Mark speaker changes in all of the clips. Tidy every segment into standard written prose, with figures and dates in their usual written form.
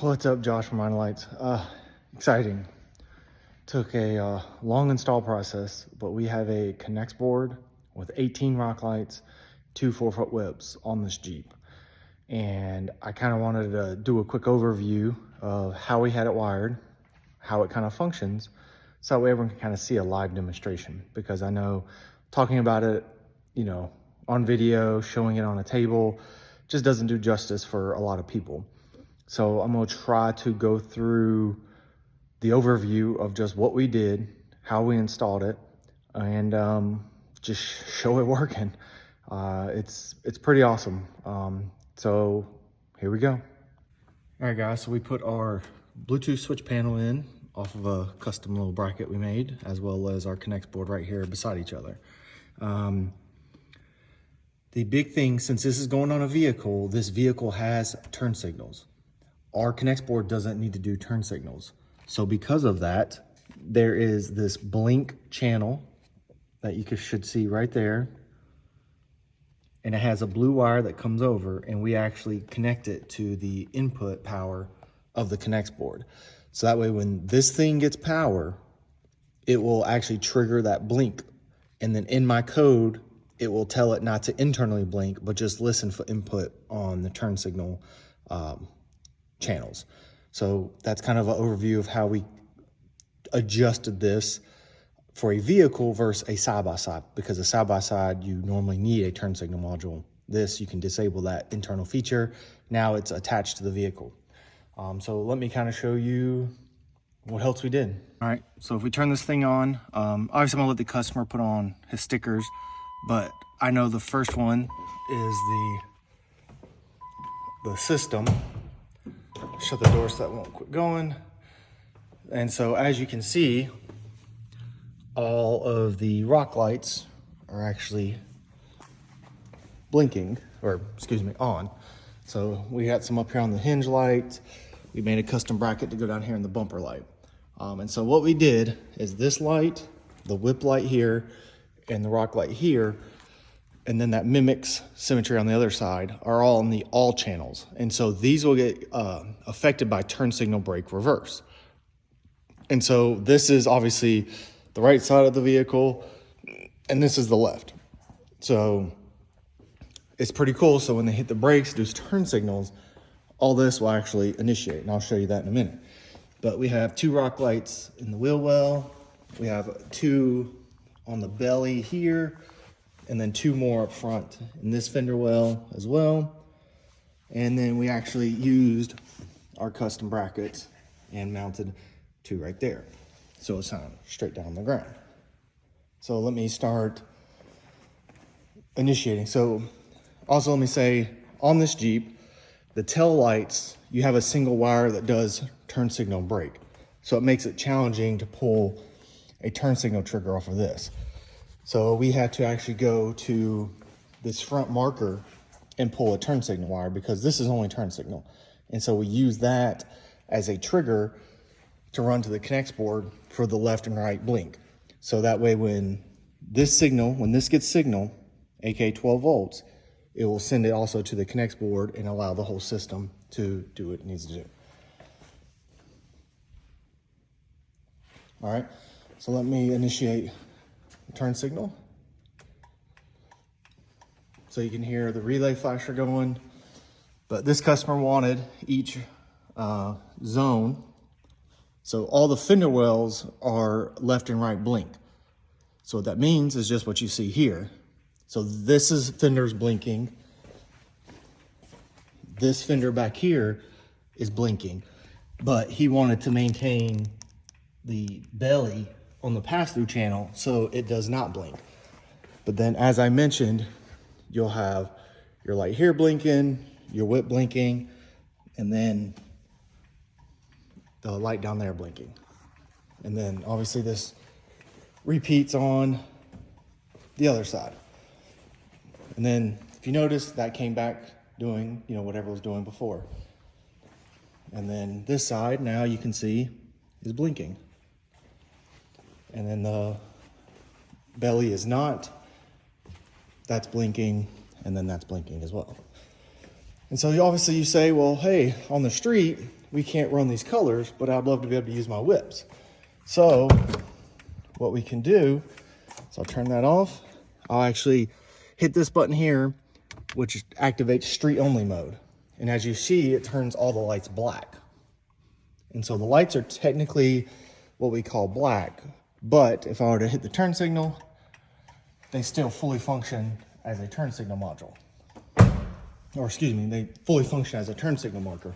Speaker 1: What's up, Josh from Rhino Lights? Exciting. Took a long install process, but we have a Connex board with 18 rock lights, 2 4-foot whips on this Jeep. And I kind of wanted to do a quick overview of how we had it wired, how it kind of functions, so that way everyone can kind of see a live demonstration. Because I know talking about it, on video, showing it on a table, just doesn't do justice for a lot of people. So I'm gonna try to go through the overview of just what we did, how we installed it, and just show it working. It's pretty awesome. So here we go. All right, guys, so we put our Bluetooth switch panel in off of a custom little bracket we made, as well as our Connex board right here beside each other. The big thing, since this is going on a vehicle, this vehicle has turn signals. Our Connex board doesn't need to do turn signals. So because of that, there is this blink channel that you should see right there. And it has a blue wire that comes over, and we actually connect it to the input power of the Connex board. So that way when this thing gets power, it will actually trigger that blink. And then in my code, it will tell it not to internally blink, but just listen for input on the turn signal channels. So that's kind of an overview of how we adjusted this for a vehicle versus a side-by-side, because a side-by-side, you normally need a turn signal module. This, you can disable that internal feature. Now it's attached to the vehicle. So let me kind of show you what else we did. All right, so if we turn this thing on, obviously I'm gonna let the customer put on his stickers, but I know the first one is the system. Shut the door so that won't quit going. And so as you can see, all of the rock lights are actually blinking, or excuse me, on. So we got some up here on the hinge lights. We made a custom bracket to go down here in the bumper light. And so what we did is this light, the whip light here, and the rock light here, and then that mimics symmetry on the other side, are all in the all channels. And so these will get affected by turn signal brake reverse. And so this is obviously the right side of the vehicle, and this is the left. So it's pretty cool. So when they hit the brakes, do turn signals, all this will actually initiate, and I'll show you that in a minute. But we have 2 rock lights in the wheel well. We have 2 on the belly here, and then 2 more up front in this fender well as well. And then we actually used our custom brackets and mounted 2 right there. So it's not straight down the ground. So let me start initiating. So also let me say, on this Jeep, the tail lights, you have a single wire that does turn signal brake. So it makes it challenging to pull a turn signal trigger off of this. So we had to actually go to this front marker and pull a turn signal wire, because this is only turn signal. And so we use that as a trigger to run to the Connex board for the left and right blink. So that way when this gets signal, aka 12 volts, it will send it also to the Connex board and allow the whole system to do what it needs to do. All right, so let me initiate turn signal. So you can hear the relay flasher going, but this customer wanted each zone. So all the fender wells are left and right blink. So what that means is just what you see here. So this is fenders blinking. This fender back here is blinking, but he wanted to maintain the belly on the pass-through channel so it does not blink. But then, as I mentioned, you'll have your light here blinking, your whip blinking, and then the light down there blinking. And then obviously this repeats on the other side. And then if you notice, that came back doing, whatever it was doing before. And then this side, now you can see, is blinking. And then the belly is not. That's blinking, and then that's blinking as well. And so obviously you say, well, hey, on the street, we can't run these colors, but I'd love to be able to use my whips. So what we can do, so I'll turn that off. I'll actually hit this button here, which activates street only mode. And as you see, it turns all the lights black. And so the lights are technically what we call black, but if I were to hit the turn signal, they still fully function as a turn signal module. Or excuse me, they fully function as a turn signal marker.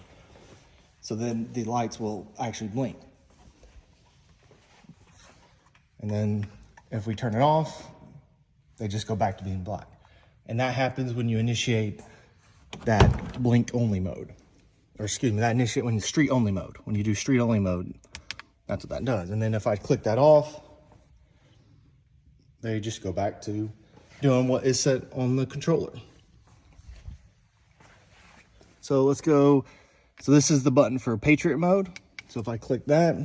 Speaker 1: So then the lights will actually blink. And then if we turn it off, they just go back to being black. And that happens when you initiate that blink only mode. Or excuse me, that initiate when you street only mode. When you do street only mode, that's what that does. And then if I click that off, they just go back to doing what is set on the controller. So let's go. So this is the button for Patriot mode. So if I click that,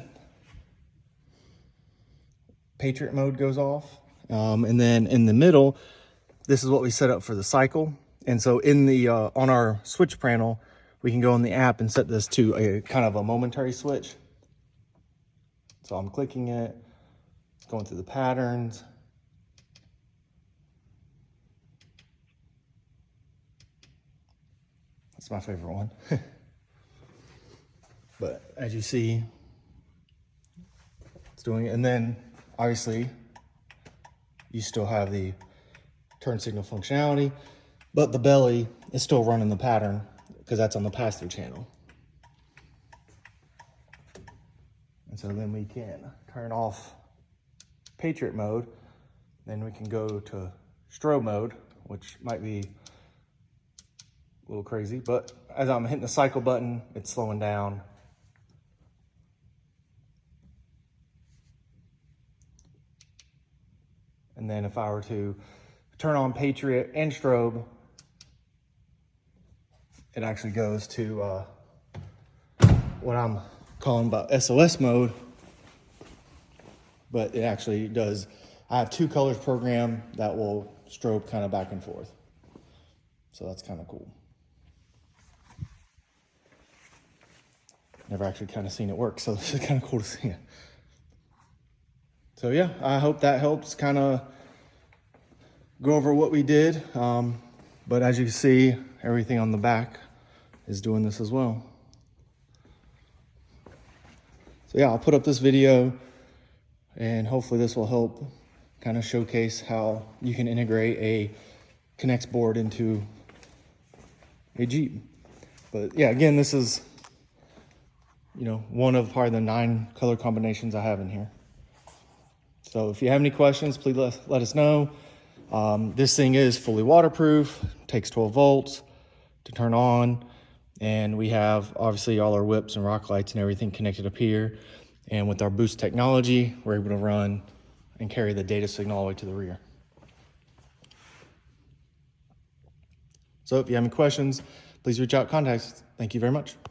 Speaker 1: Patriot mode goes off. And then in the middle, this is what we set up for the cycle. And so in the on our switch panel, we can go in the app and set this to a kind of a momentary switch. So I'm clicking it, going through the patterns. That's my favorite one. But as you see, it's doing it. And then obviously you still have the turn signal functionality, but the belly is still running the pattern because that's on the pass-through channel. And so then we can turn off Patriot mode. Then we can go to strobe mode, which might be a little crazy, but as I'm hitting the cycle button, it's slowing down. And then if I were to turn on Patriot and strobe, it actually goes to what I'm calling about SOS mode, but it actually does. I have two colors programmed that will strobe kind of back and forth. So that's kind of cool. Never actually kind of seen it work, so this is kind of cool to see it. So yeah, I hope that helps kind of go over what we did. But as you can see, everything on the back is doing this as well. So yeah, I'll put up this video and hopefully this will help kind of showcase how you can integrate a Connex board into a Jeep. But yeah, again, this is, one of probably the 9 color combinations I have in here. So if you have any questions, please let us know. This thing is fully waterproof, takes 12 volts to turn on. And we have obviously all our whips and rock lights and everything connected up here. And with our boost technology, we're able to run and carry the data signal all the way to the rear. So if you have any questions, please reach out, contact us. Thank you very much.